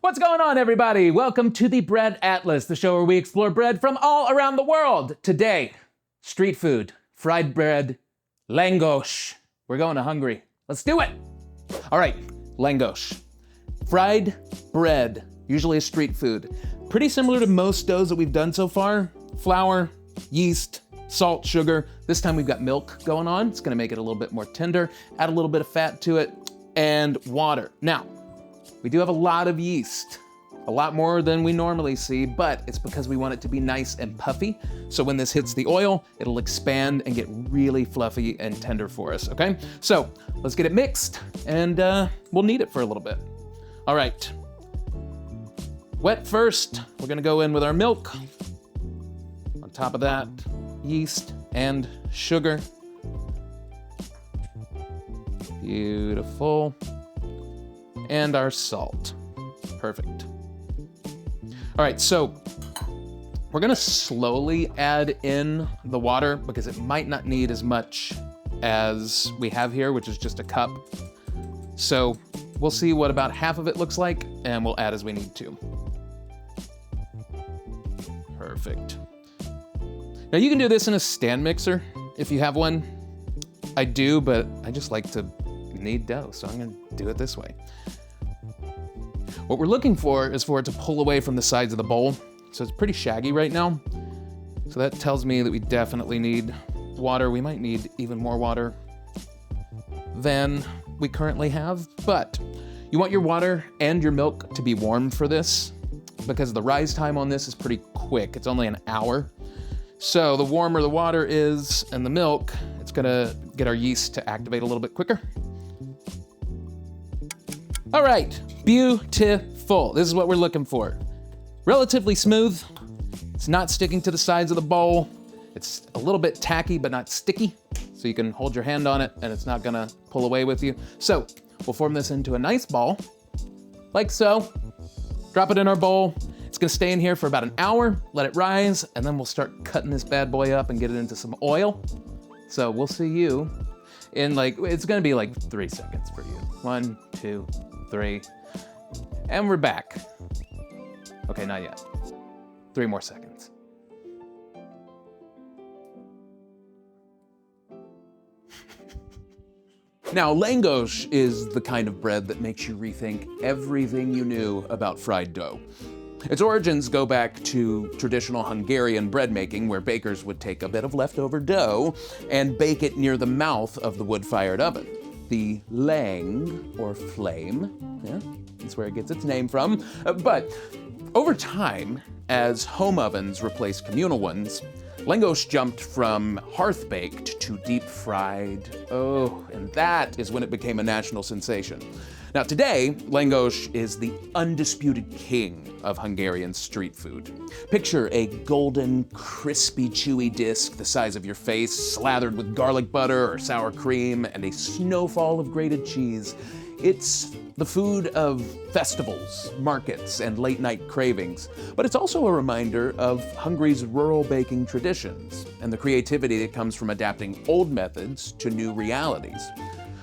What's going on, everybody? Welcome to the Bread Atlas, the show where we explore bread from all around the world. Today, street food, fried bread, langos. We're going to Hungary. Let's do it. All right, langos. Fried bread, usually a street food. Pretty similar to most doughs that we've done so far. Flour, yeast, salt, sugar. This time we've got milk going on. It's gonna make it a little bit more tender. Add a little bit of fat to it and water. Now, we do have a lot of yeast, a lot more than we normally see, but it's because we want it to be nice and puffy. So when this hits the oil, it'll expand and get really fluffy and tender for us, okay? So let's get it mixed and we'll knead it for a little bit. All right, wet first. We're gonna go in with our milk. On top of that, yeast and sugar. Beautiful. And our salt. Perfect. All right, so we're gonna slowly add in the water because it might not need as much as we have here, which is just a cup. So we'll see what about half of it looks like and we'll add as we need to. Perfect. Now you can do this in a stand mixer if you have one. I do, but I just like to knead dough, so I'm gonna do it this way. What we're looking for is for it to pull away from the sides of the bowl. So it's pretty shaggy right now. So that tells me that we definitely need water. We might need even more water than we currently have, but you want your water and your milk to be warm for this because the rise time on this is pretty quick. It's only an hour. So the warmer the water is and the milk, it's gonna get our yeast to activate a little bit quicker. All right, beautiful. This is what we're looking for. Relatively smooth. It's not sticking to the sides of the bowl. It's a little bit tacky, but not sticky. So you can hold your hand on it and it's not gonna pull away with you. So we'll form this into a nice ball, like so. Drop it in our bowl. It's gonna stay in here for about an hour, let it rise, and then we'll start cutting this bad boy up and get it into some oil. So we'll see you in it's gonna be like 3 seconds for you. 1, 2, 3, and we're back. Okay, not yet. 3 more seconds. Now, langos is the kind of bread that makes you rethink everything you knew about fried dough. Its origins go back to traditional Hungarian bread making, where bakers would take a bit of leftover dough and bake it near the mouth of the wood-fired oven. The lang, or flame, yeah, that's where it gets its name from. But over time, as home ovens replaced communal ones, langos jumped from hearth-baked to deep-fried. Oh, and that is when it became a national sensation. Now today, langos is the undisputed king of Hungarian street food. Picture a golden, crispy, chewy disc the size of your face, slathered with garlic butter or sour cream and a snowfall of grated cheese. It's the food of festivals, markets, and late-night cravings, but it's also a reminder of Hungary's rural baking traditions and the creativity that comes from adapting old methods to new realities.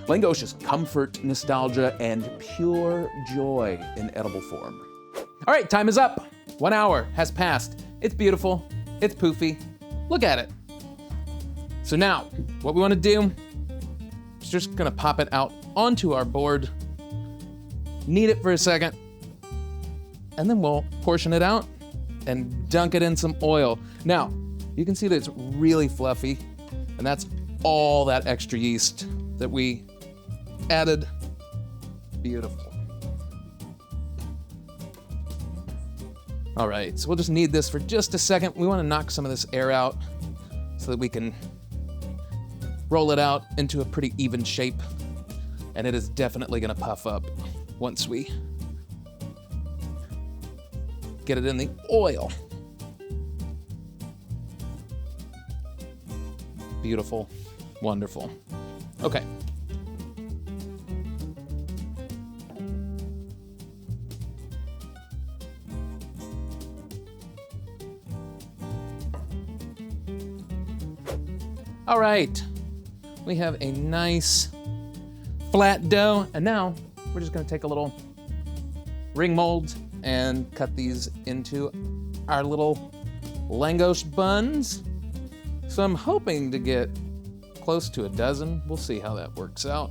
Langos is comfort, nostalgia, and pure joy in edible form. All right, time is up. 1 hour has passed. It's beautiful, it's poofy. Look at it. So now, what we wanna do is just gonna pop it out onto our board, knead it for a second, and then we'll portion it out and dunk it in some oil. Now, you can see that it's really fluffy, and that's all that extra yeast that we added. Beautiful. All right, so we'll just knead this for just a second. We wanna knock some of this air out so that we can roll it out into a pretty even shape. And it is definitely gonna puff up once we get it in the oil. Beautiful, wonderful. Okay. All right, we have a nice flat dough, and now we're just gonna take a little ring mold and cut these into our little langos buns. So I'm hoping to get close to a dozen. We'll see how that works out.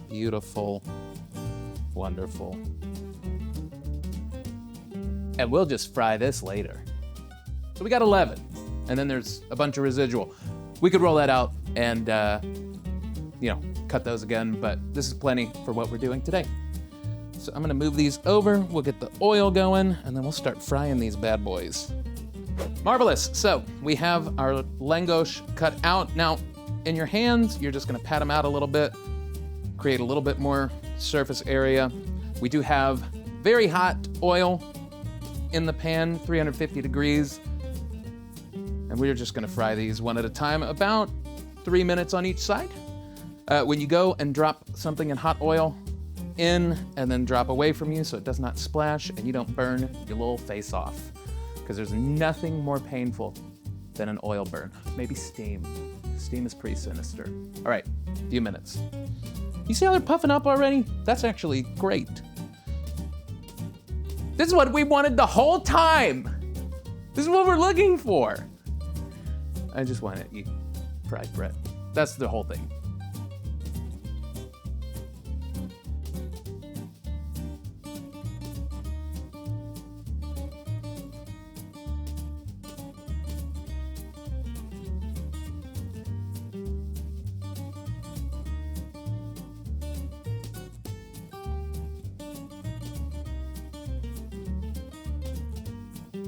Beautiful, wonderful. And we'll just fry this later. So we got 11, and then there's a bunch of residual. We could roll that out and, cut those again, but this is plenty for what we're doing today. So I'm gonna move these over, we'll get the oil going, and then we'll start frying these bad boys. Marvelous, so we have our langos cut out. Now, in your hands, you're just gonna pat them out a little bit, create a little bit more surface area. We do have very hot oil in the pan, 350 degrees. And we're just gonna fry these one at a time, about 3 minutes on each side. When you go and drop something in hot oil in and then drop away from you so it does not splash and you don't burn your little face off. Because there's nothing more painful than an oil burn. Maybe steam. Steam is pretty sinister. All right, few minutes. You see how they're puffing up already? That's actually great. This is what we wanted the whole time. This is what we're looking for. I just want to eat fried bread. That's the whole thing.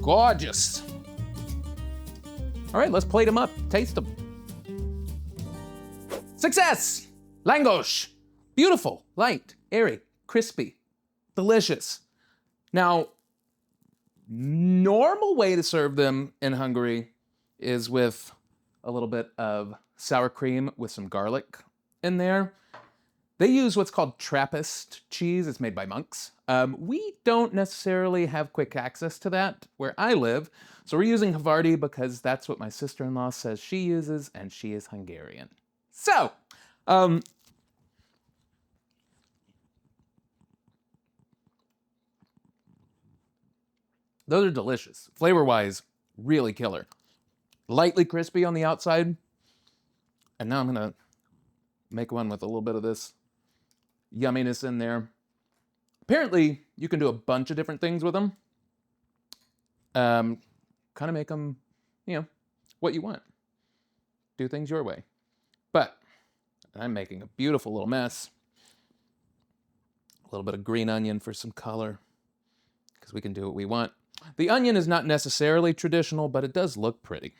Gorgeous. All right, let's plate them up, taste them. Success! Langos. Beautiful, light, airy, crispy, delicious. Now, normal way to serve them in Hungary is with a little bit of sour cream with some garlic in there. They use what's called Trappist cheese. It's made by monks. We don't necessarily have quick access to that where I live, so we're using Havarti because that's what my sister-in-law says she uses, and she is Hungarian. So, those are delicious. Flavor-wise, really killer. Lightly crispy on the outside. And now I'm gonna make one with a little bit of this yumminess in there. Apparently, you can do a bunch of different things with them. Kind of make them, what you want. Do things your way. But I'm making a beautiful little mess. A little bit of green onion for some color, because we can do what we want. The onion is not necessarily traditional, but it does look pretty.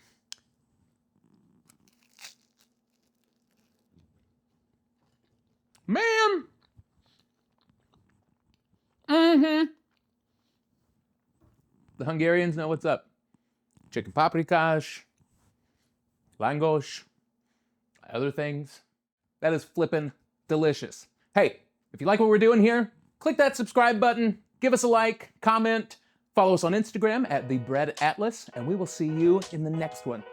Man! The Hungarians know what's up. Chicken paprikás, langos, other things. That is flippin' delicious. Hey, if you like what we're doing here, click that subscribe button, give us a like, comment, follow us on Instagram at The Bread Atlas, and we will see you in the next one.